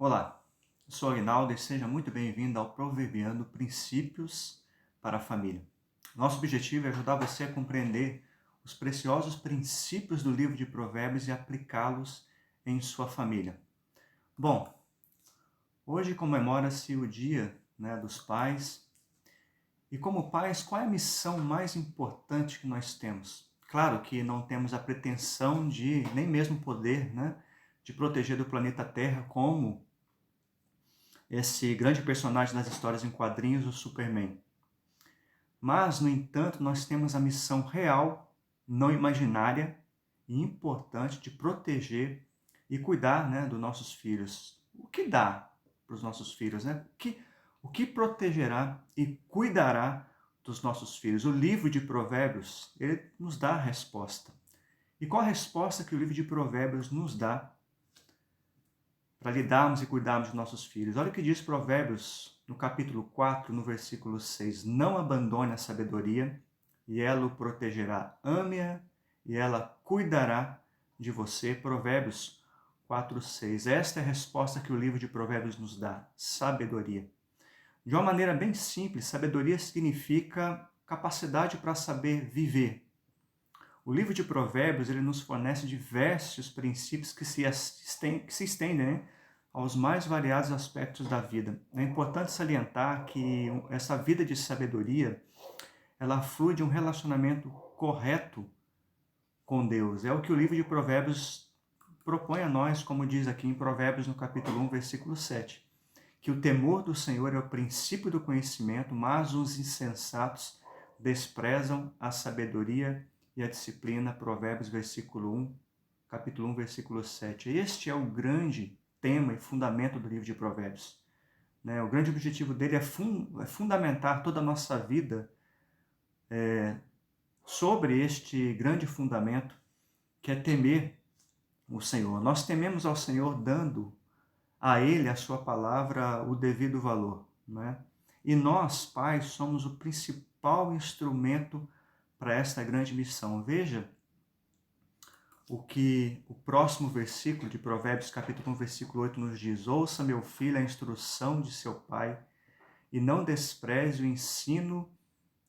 Olá, eu sou Aguinaldo e seja muito bem-vindo ao Proverbiando Princípios para a Família. Nosso objetivo é ajudar você a compreender os preciosos princípios do livro de Provérbios e aplicá-los em sua família. Bom, hoje comemora-se o Dia, dos Pais. E como pais, qual é a missão mais importante que nós temos? Claro que não temos a pretensão de, nem mesmo poder, de proteger do planeta Terra como esse grande personagem das histórias em quadrinhos, o Superman. Mas, no entanto, nós temos a missão real, não imaginária e importante de proteger e cuidar, dos nossos filhos. O que dá para os nossos filhos? O que protegerá e cuidará dos nossos filhos? O livro de Provérbios, ele nos dá a resposta. E qual a resposta que o livro de Provérbios nos dá para lidarmos e cuidarmos de nossos filhos? Olha o que diz Provérbios, no capítulo 4, no versículo 6. Não abandone a sabedoria, e ela o protegerá. Ame-a, e ela cuidará de você. Provérbios 4, 6. Esta é a resposta que o livro de Provérbios nos dá. Sabedoria. De uma maneira bem simples, sabedoria significa capacidade para saber viver. O livro de Provérbios ele nos fornece diversos princípios que se estendem, aos mais variados aspectos da vida. É importante salientar que essa vida de sabedoria ela flui de um relacionamento correto com Deus. É o que o livro de Provérbios propõe a nós, como diz aqui em Provérbios, no capítulo 1, versículo 7. Que o temor do Senhor é o princípio do conhecimento, mas os insensatos desprezam a sabedoria e a disciplina. Provérbios, capítulo 1, versículo 7. Este é o grande tema e fundamento do livro de Provérbios. O grande objetivo dele é fundamentar toda a nossa vida sobre este grande fundamento, que é temer o Senhor. Nós tememos ao Senhor dando a Ele, a sua palavra, o devido valor. E nós, pais, somos o principal instrumento para esta grande missão. Veja o que o próximo versículo de Provérbios, capítulo 1, versículo 8, nos diz. Ouça, meu filho, a instrução de seu pai, e não despreze o ensino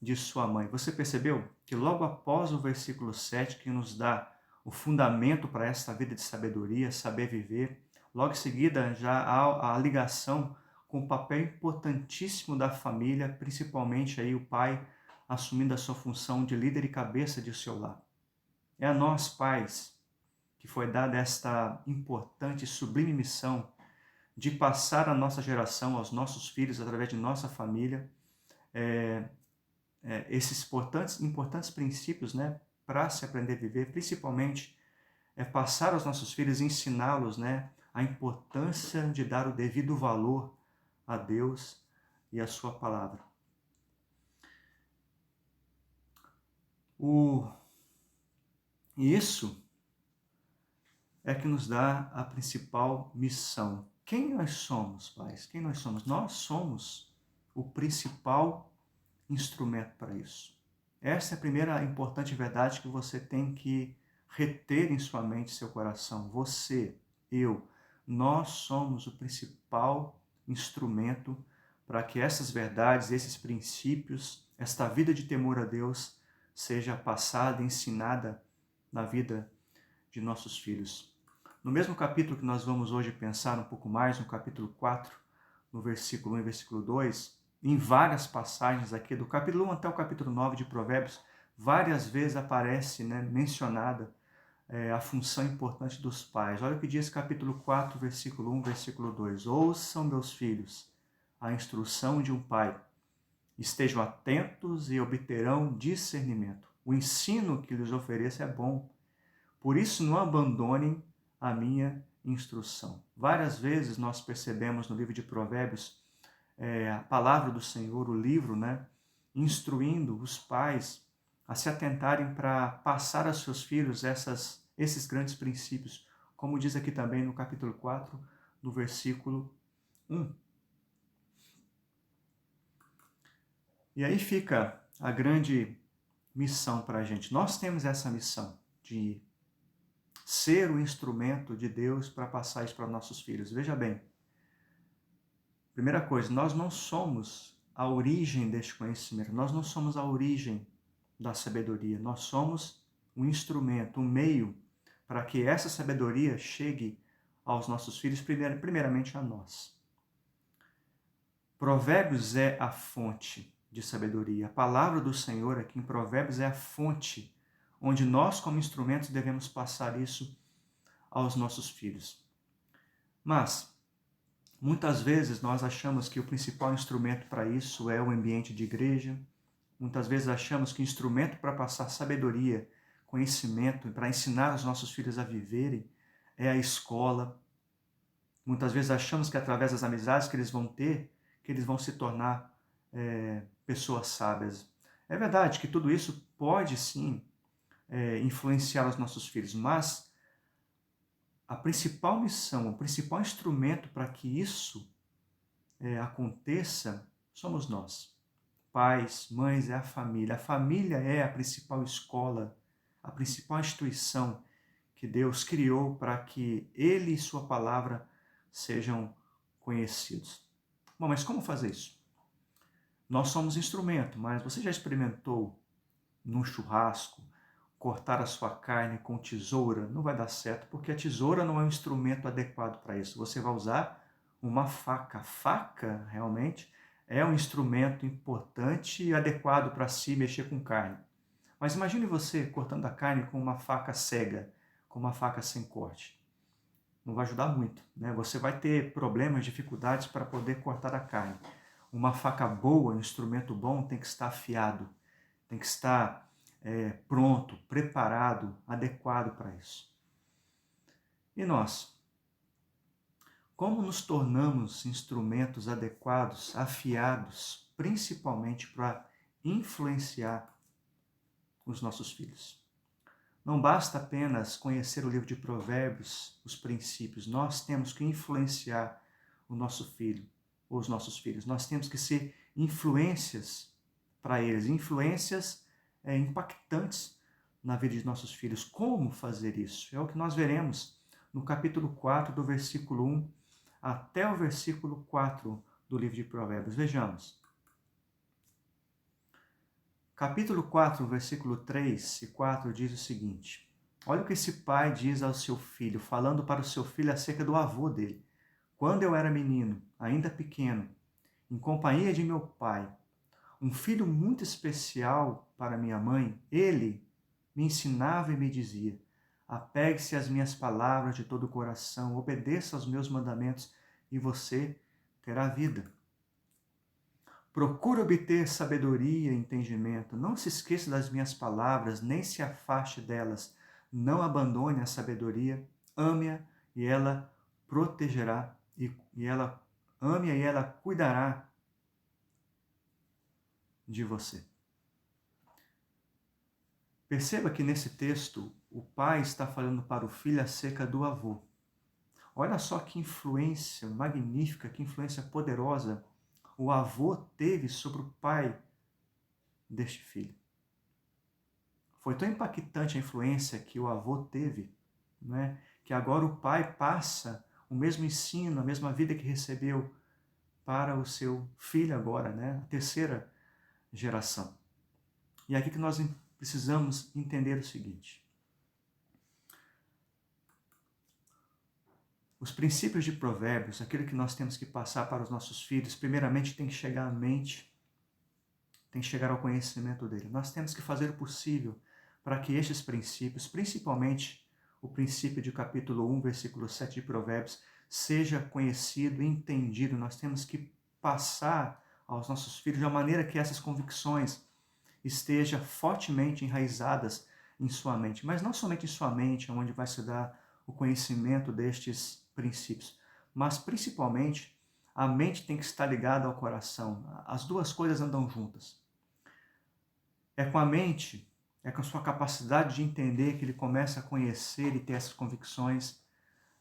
de sua mãe. Você percebeu que logo após o versículo 7, que nos dá o fundamento para esta vida de sabedoria, saber viver, logo em seguida já há a ligação com o papel importantíssimo da família, principalmente aí o pai assumindo a sua função de líder e cabeça de seu lar. É a nós, pais, que foi dada esta importante e sublime missão de passar a nossa geração, aos nossos filhos, através de nossa família, esses importantes princípios, para se aprender a viver, principalmente passar aos nossos filhos, ensiná-los, a importância de dar o devido valor a Deus e a sua palavra. E isso é que nos dá a principal missão. Quem nós somos, pais? Quem nós somos? Nós somos o principal instrumento para isso. Essa é a primeira importante verdade que você tem que reter em sua mente e seu coração. Você, eu, nós somos o principal instrumento para que essas verdades, esses princípios, esta vida de temor a Deus seja passada, ensinada na vida de nossos filhos. No mesmo capítulo que nós vamos hoje pensar um pouco mais, no capítulo 4, no versículo 1 e versículo 2, em várias passagens aqui, do capítulo 1 até o capítulo 9 de Provérbios, várias vezes aparece mencionada a função importante dos pais. Olha o que diz capítulo 4, versículo 1, versículo 2. Ouçam, meus filhos, a instrução de um pai. Estejam atentos e obterão discernimento. O ensino que lhes ofereço é bom. Por isso não abandonem a minha instrução. Várias vezes nós percebemos no livro de Provérbios a palavra do Senhor, o livro, instruindo os pais a se atentarem para passar aos seus filhos esses grandes princípios, como diz aqui também no capítulo 4, no versículo 1. E aí fica a grande missão para a gente. Nós temos essa missão de ser o instrumento de Deus para passar isso para nossos filhos. Veja bem, Primeira coisa, nós não somos a origem deste conhecimento, nós não somos a origem da sabedoria, nós somos um instrumento, um meio para que essa sabedoria chegue aos nossos filhos, primeiramente a nós. Provérbios é a fonte de sabedoria. A palavra do Senhor aqui em Provérbios é a fonte onde nós, como instrumentos, devemos passar isso aos nossos filhos. Mas, muitas vezes, nós achamos que o principal instrumento para isso é o ambiente de igreja. Muitas vezes achamos que o instrumento para passar sabedoria, conhecimento, para ensinar os nossos filhos a viverem é a escola. Muitas vezes achamos que através das amizades que eles vão ter, que eles vão se tornar pessoas sábias. É verdade que tudo isso pode sim influenciar os nossos filhos, mas a principal missão, o principal instrumento para que isso aconteça somos nós. Pais, mães, é a família. A família é a principal escola, a principal instituição que Deus criou para que Ele e Sua palavra sejam conhecidos. Bom, mas como fazer isso? Nós somos instrumento, mas você já experimentou num churrasco cortar a sua carne com tesoura? Não vai dar certo, porque a tesoura não é um instrumento adequado para isso. Você vai usar uma faca. A faca, realmente, é um instrumento importante e adequado para se mexer com carne. Mas imagine você cortando a carne com uma faca cega, com uma faca sem corte. Não vai ajudar muito, né? Você vai ter problemas, dificuldades para poder cortar a carne. Uma faca boa, um instrumento bom, tem que estar afiado, tem que estar pronto, preparado, adequado para isso. E nós? Como nos tornamos instrumentos adequados, afiados, principalmente para influenciar os nossos filhos? Não basta apenas conhecer o livro de Provérbios, os princípios. Nós temos que influenciar o nosso filho, ou os nossos filhos. Nós temos que ser influências para eles, influências impactantes na vida de nossos filhos. Como fazer isso? É o que nós veremos no capítulo 4, do versículo 1 até o versículo 4 do livro de Provérbios. Vejamos. Capítulo 4, versículo 3 e 4 diz o seguinte: olha o que esse pai diz ao seu filho, falando para o seu filho acerca do avô dele. Quando eu era menino, ainda pequeno, em companhia de meu pai, um filho muito especial para minha mãe, ele me ensinava e me dizia: apegue-se às minhas palavras de todo o coração, obedeça aos meus mandamentos e você terá vida. Procure obter sabedoria e entendimento. Não se esqueça das minhas palavras, nem se afaste delas. Não abandone a sabedoria, ame-a e ela protegerá, e ela ame-a e ela cuidará de você. Perceba que nesse texto o pai está falando para o filho acerca do avô. Olha só que influência magnífica, que influência poderosa o avô teve sobre o pai deste filho. Foi tão impactante a influência que o avô teve, né, que agora o pai passa o mesmo ensino, a mesma vida que recebeu para o seu filho agora, né, a terceira geração. E é aqui que nós precisamos entender o seguinte: os princípios de Provérbios, aquilo que nós temos que passar para os nossos filhos, primeiramente tem que chegar à mente, tem que chegar ao conhecimento dele. Nós temos que fazer o possível para que estes princípios, principalmente o princípio de capítulo 1, versículo 7 de Provérbios, seja conhecido e entendido. Nós temos que passar aos nossos filhos de uma maneira que essas convicções estejam fortemente enraizadas em sua mente. Mas não somente em sua mente, onde vai se dar o conhecimento destes princípios, mas principalmente a mente tem que estar ligada ao coração. As duas coisas andam juntas. É com a mente, é com a sua capacidade de entender que ele começa a conhecer e ter essas convicções.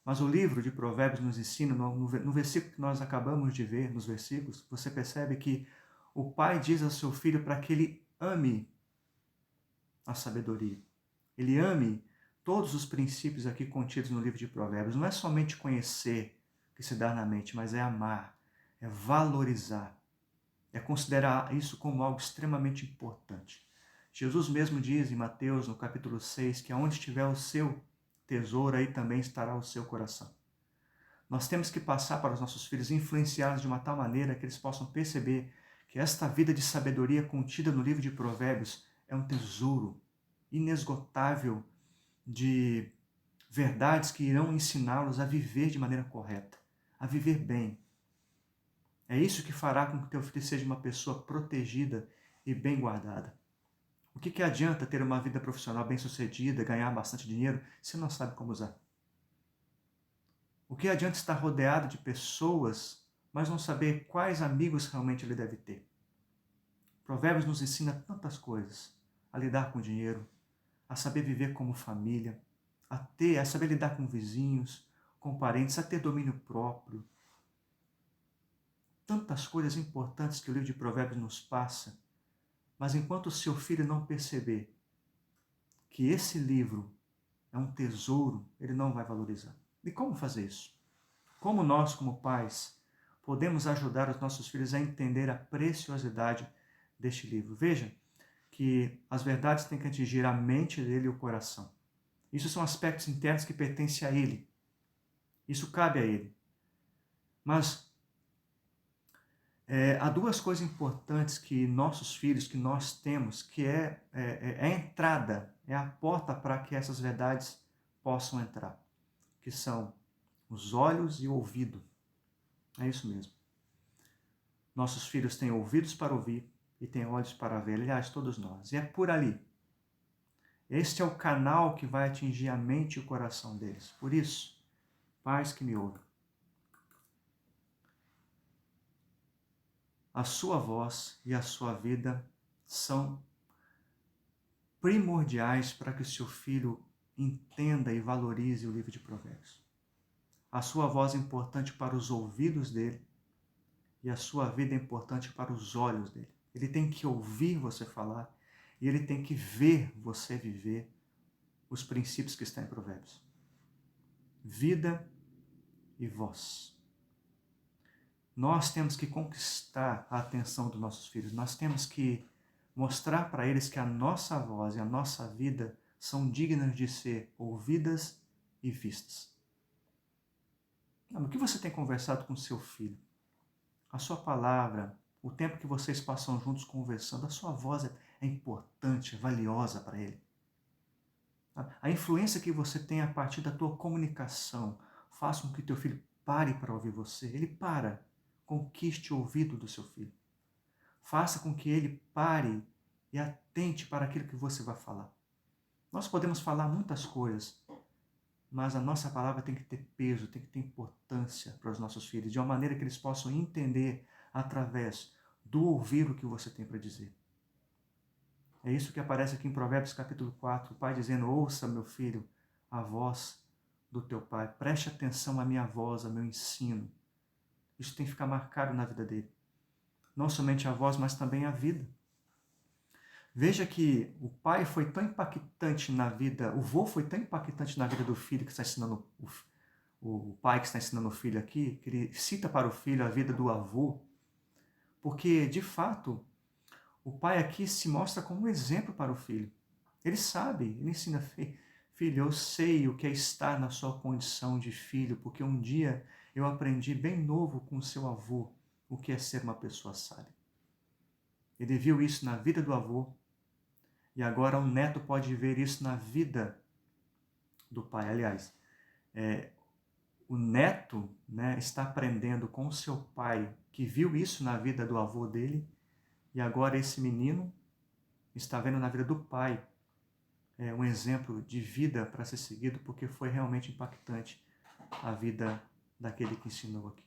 Mas o livro de Provérbios nos ensina, no versículo que nós acabamos de ver, nos versículos, você percebe que o pai diz ao seu filho para que ele ame a sabedoria. Ele ame todos os princípios aqui contidos no livro de Provérbios. Não é somente conhecer que se dá na mente, mas é amar. é valorizar, é considerar isso como algo extremamente importante. Jesus mesmo diz em Mateus, no capítulo 6, que aonde estiver o seu tesouro, aí também estará o seu coração. Nós temos que passar para os nossos filhos, influenciá-los de uma tal maneira que eles possam perceber que esta vida de sabedoria contida no livro de Provérbios é um tesouro inesgotável de verdades que irão ensiná-los a viver de maneira correta, a viver bem. É isso que fará com que teu filho seja uma pessoa protegida e bem guardada. O que adianta ter uma vida profissional bem-sucedida, ganhar bastante dinheiro, se não sabe como usar? O que adianta estar rodeado de pessoas, mas não saber quais amigos realmente ele deve ter? Provérbios nos ensina tantas coisas: a lidar com o dinheiro, a saber viver como família, a saber lidar com vizinhos, com parentes, a ter domínio próprio. Tantas coisas importantes que o livro de Provérbios nos passa, mas enquanto o seu filho não perceber que esse livro é um tesouro, ele não vai valorizar. E como fazer isso? Como nós, como pais, podemos ajudar os nossos filhos a entender a preciosidade deste livro? Veja que as verdades têm que atingir a mente dele e o coração. Isso são aspectos internos que pertencem a ele. Isso cabe a ele. Mas há duas coisas importantes que nossos filhos, que nós temos, que é a entrada, é a porta para que essas verdades possam entrar, que são os olhos e o ouvido. É isso mesmo. Nossos filhos têm ouvidos para ouvir e têm olhos para ver. Aliás, todos nós. E é por ali. Este é o canal que vai atingir a mente e o coração deles. Por isso, pais que me ouvem, a sua voz e a sua vida são primordiais para que o seu filho entenda e valorize o livro de Provérbios. A sua voz é importante para os ouvidos dele e a sua vida é importante para os olhos dele. Ele tem que ouvir você falar e ele tem que ver você viver os princípios que estão em Provérbios. Vida e voz. Nós temos que conquistar a atenção dos nossos filhos. Nós temos que mostrar para eles que a nossa voz e a nossa vida são dignas de ser ouvidas e vistas. O que você tem conversado com seu filho? A sua palavra, o tempo que vocês passam juntos conversando, a sua voz é importante, é valiosa para ele. A influência que você tem a partir da tua comunicação faz com que teu filho pare para ouvir você. Ele para. Conquiste o ouvido do seu filho. Faça com que ele pare e atente para aquilo que você vai falar. Nós podemos falar muitas coisas, mas a nossa palavra tem que ter peso, tem que ter importância para os nossos filhos, de uma maneira que eles possam entender através do ouvir o que você tem para dizer. É isso que aparece aqui em Provérbios capítulo 4, o pai dizendo: ouça, meu filho, a voz do teu pai, preste atenção à minha voz, ao meu ensino. Isso tem que ficar marcado na vida dele. Não somente a voz, mas também a vida. Veja que o pai foi tão impactante na vida, o vô foi tão impactante na vida do filho que está ensinando, o pai que está ensinando o filho aqui, que ele cita para o filho a vida do avô, porque, de fato, o pai aqui se mostra como um exemplo para o filho. Ele sabe, ele ensina, filho, eu sei o que é estar na sua condição de filho, porque um dia eu aprendi bem novo com o seu avô o que é ser uma pessoa sábia. Ele viu isso na vida do avô e agora o neto pode ver isso na vida do pai. Aliás, o neto, está aprendendo com o seu pai, que viu isso na vida do avô dele, e agora esse menino está vendo na vida do pai um exemplo de vida para ser seguido, porque foi realmente impactante a vida daquele que ensinou aqui.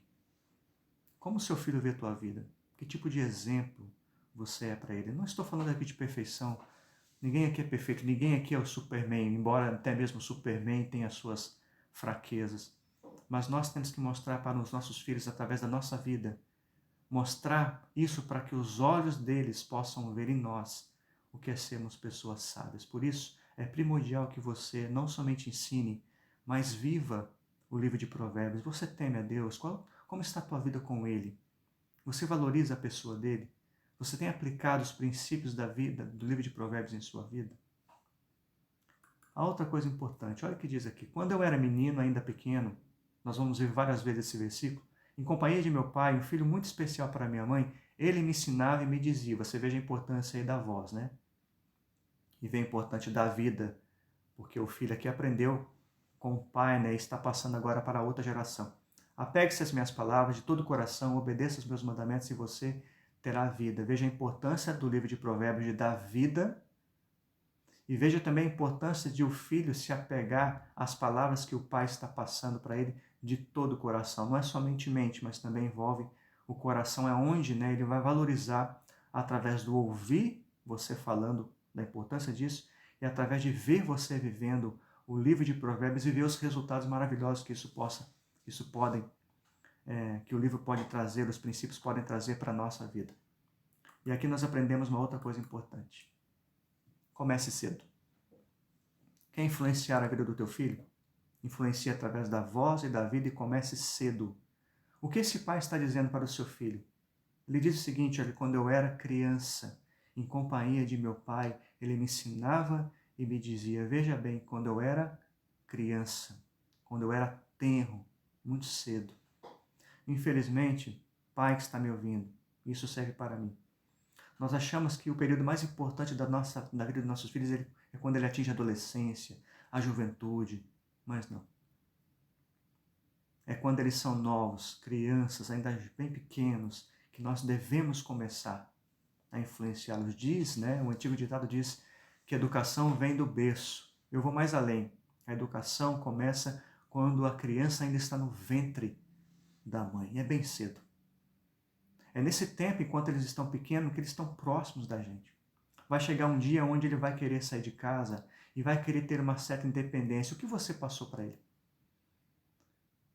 Como seu filho vê a tua vida? Que tipo de exemplo você é para ele? Não estou falando aqui de perfeição. Ninguém aqui é perfeito, ninguém aqui é o Superman, embora até mesmo o Superman tenha suas fraquezas. Mas nós temos que mostrar para os nossos filhos, através da nossa vida, mostrar isso para que os olhos deles possam ver em nós o que é sermos pessoas sábias. Por isso, é primordial que você não somente ensine, mas viva o livro de Provérbios. Você teme a Deus? Como está a tua vida com Ele? Você valoriza a pessoa dele? Você tem aplicado os princípios da vida, do livro de Provérbios em sua vida? A outra coisa importante, olha o que diz aqui. Quando eu era menino, ainda pequeno, nós vamos ver várias vezes esse versículo, em companhia de meu pai, um filho muito especial para minha mãe, ele me ensinava e me dizia, você veja a importância aí da voz, né? E vem a importância da vida, porque o filho aqui aprendeu com o pai, né? E está passando agora para a outra geração. Apegue-se às minhas palavras de todo o coração, obedeça aos meus mandamentos e você terá vida. Veja a importância do livro de Provérbios de dar vida. E veja também a importância de o filho se apegar às palavras que o pai está passando para ele de todo o coração. Não é somente mente, mas também envolve o coração. É onde, né, ele vai valorizar através do ouvir você falando da importância disso e através de ver você vivendo o livro de Provérbios e ver os resultados maravilhosos que que o livro pode trazer, os princípios podem trazer para a nossa vida. E aqui nós aprendemos uma outra coisa importante. Comece cedo. Quer influenciar a vida do teu filho? Influencie através da voz e da vida e comece cedo. O que esse pai está dizendo para o seu filho? Ele diz o seguinte, olha, quando eu era criança, em companhia de meu pai, ele me ensinava e me dizia, veja bem, quando eu era criança, quando eu era tenro, muito cedo. Infelizmente, pai que está me ouvindo, isso serve para mim. Nós achamos que o período mais importante da vida dos nossos filhos é quando ele atinge a adolescência, a juventude, mas não. É quando eles são novos, crianças, ainda bem pequenos, que nós devemos começar a influenciá-los. Diz, né, o antigo ditado diz que a educação vem do berço. Eu vou mais além. A educação começa quando a criança ainda está no ventre da mãe. É bem cedo. É nesse tempo, enquanto eles estão pequenos, que eles estão próximos da gente. Vai chegar um dia onde ele vai querer sair de casa e vai querer ter uma certa independência. O que você passou para ele?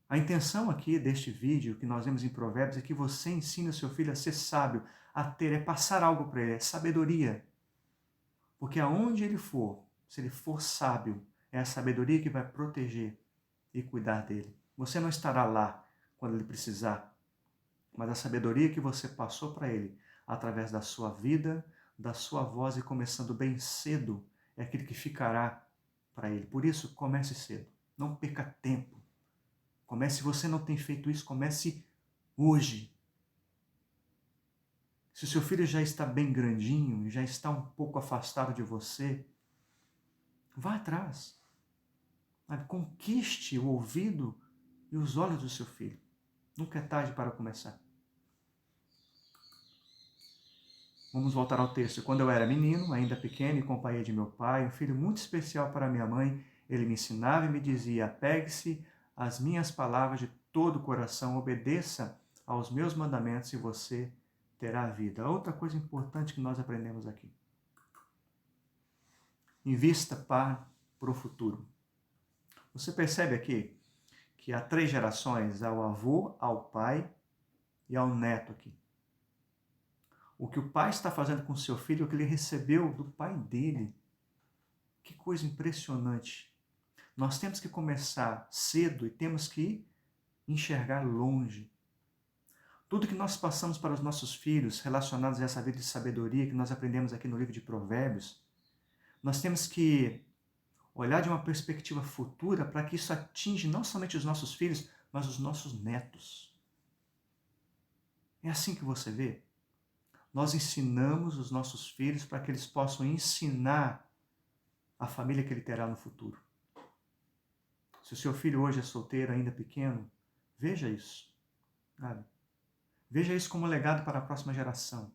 A intenção aqui deste vídeo que nós vemos em Provérbios é que você ensine o seu filho a ser sábio, é passar algo para ele, é sabedoria. Porque aonde ele for, se ele for sábio, é a sabedoria que vai proteger e cuidar dele. Você não estará lá quando ele precisar, mas a sabedoria que você passou para ele, através da sua vida, da sua voz e começando bem cedo, é aquilo que ficará para ele. Por isso, comece cedo. Não perca tempo. Comece, se você não tem feito isso, comece hoje. Se o seu filho já está bem grandinho, já está um pouco afastado de você, vá atrás. Conquiste o ouvido e os olhos do seu filho. Nunca é tarde para começar. Vamos voltar ao texto. Quando eu era menino, ainda pequeno, em companhia de meu pai, um filho muito especial para minha mãe, ele me ensinava e me dizia, apegue-se às minhas palavras de todo o coração, obedeça aos meus mandamentos e você terá vida. Outra coisa importante que nós aprendemos aqui. Invista para o futuro. Você percebe aqui que há 3 gerações, ao avô, ao pai e ao neto aqui. O que o pai está fazendo com o seu filho é o que ele recebeu do pai dele. Que coisa impressionante. Nós temos que começar cedo e temos que enxergar longe. Tudo que nós passamos para os nossos filhos, relacionados a essa vida de sabedoria que nós aprendemos aqui no livro de Provérbios, nós temos que olhar de uma perspectiva futura para que isso atinja não somente os nossos filhos, mas os nossos netos. É assim que você vê? Nós ensinamos os nossos filhos para que eles possam ensinar a família que ele terá no futuro. Se o seu filho hoje é solteiro, ainda pequeno, veja isso. Sabe? Veja isso como legado para a próxima geração.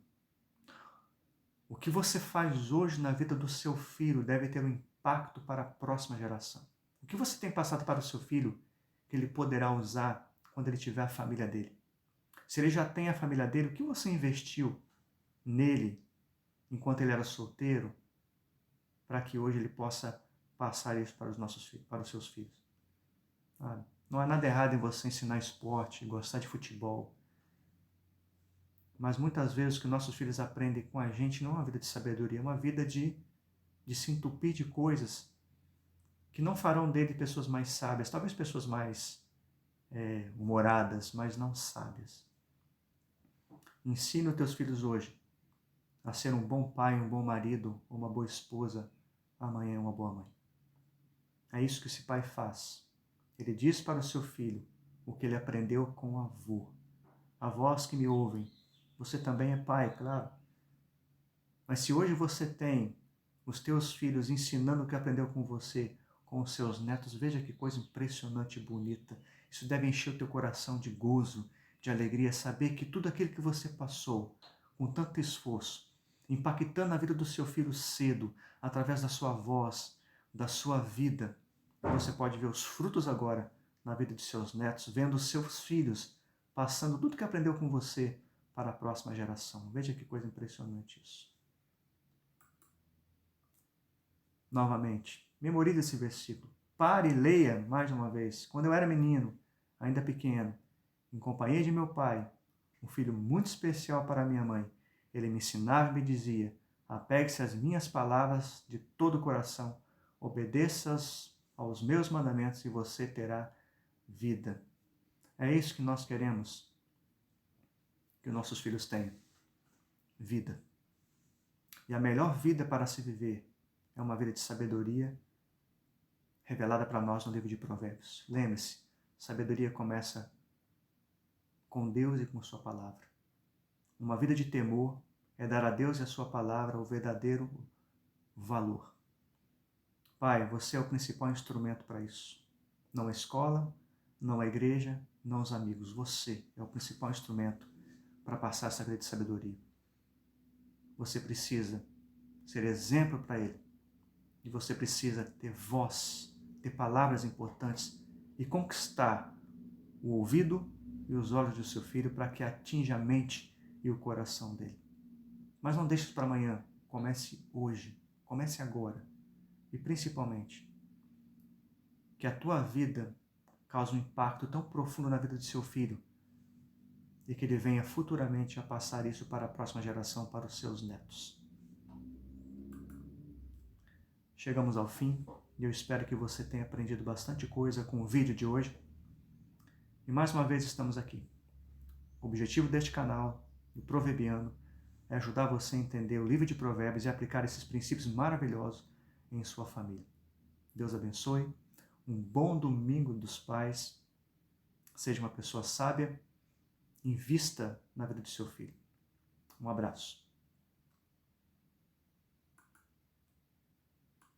O que você faz hoje na vida do seu filho deve ter um impacto para a próxima geração. O que você tem passado para o seu filho que ele poderá usar quando ele tiver a família dele? Se ele já tem a família dele, o que você investiu nele enquanto ele era solteiro para que hoje ele possa passar isso para os nossos filhos, para os seus filhos? Não há nada errado em você ensinar esporte, gostar de futebol. Mas muitas vezes o que nossos filhos aprendem com a gente não é uma vida de sabedoria, é uma vida de se entupir de coisas que não farão dele pessoas mais sábias, talvez pessoas mais humoradas, mas não sábias. Ensina os teus filhos hoje a ser um bom pai, um bom marido, uma boa esposa, amanhã uma boa mãe. É isso que esse pai faz. Ele diz para o seu filho o que ele aprendeu com o avô. Avós que me ouvem, você também é pai, claro. Mas se hoje você tem os teus filhos ensinando o que aprendeu com você, com os seus netos, veja que coisa impressionante e bonita. Isso deve encher o teu coração de gozo, de alegria, saber que tudo aquilo que você passou, com tanto esforço, impactando a vida do seu filho cedo, através da sua voz, da sua vida, você pode ver os frutos agora na vida de seus netos, vendo os seus filhos passando tudo que aprendeu com você para a próxima geração. Veja que coisa impressionante isso. Novamente, memorize esse versículo. Pare e leia mais uma vez. Quando eu era menino, ainda pequeno, em companhia de meu pai, um filho muito especial para minha mãe, ele me ensinava e me dizia: apegue-se às minhas palavras de todo o coração, obedeça aos meus mandamentos e você terá vida. É isso que nós queremos que os nossos filhos tenham. Vida. E a melhor vida para se viver é uma vida de sabedoria revelada para nós no livro de Provérbios. Lembre-se, sabedoria começa com Deus e com sua palavra. Uma vida de temor é dar a Deus e a sua palavra o verdadeiro valor. Pai, você é o principal instrumento para isso. Não a escola, não a igreja, não os amigos. Você é o principal instrumento para passar essa vida de sabedoria. Você precisa ser exemplo para ele. E você precisa ter voz, ter palavras importantes e conquistar o ouvido e os olhos do seu filho para que atinja a mente e o coração dele. Mas não deixe isso para amanhã. Comece hoje. Comece agora. E principalmente, que a tua vida cause um impacto tão profundo na vida de seu filho e que ele venha futuramente a passar isso para a próxima geração, para os seus netos. Chegamos ao fim e eu espero que você tenha aprendido bastante coisa com o vídeo de hoje. E mais uma vez estamos aqui. O objetivo deste canal, do Proverbiano, é ajudar você a entender o livro de Provérbios e aplicar esses princípios maravilhosos em sua família. Deus abençoe. Um bom domingo dos pais. Seja uma pessoa sábia. Invista na vida do seu filho. Um abraço.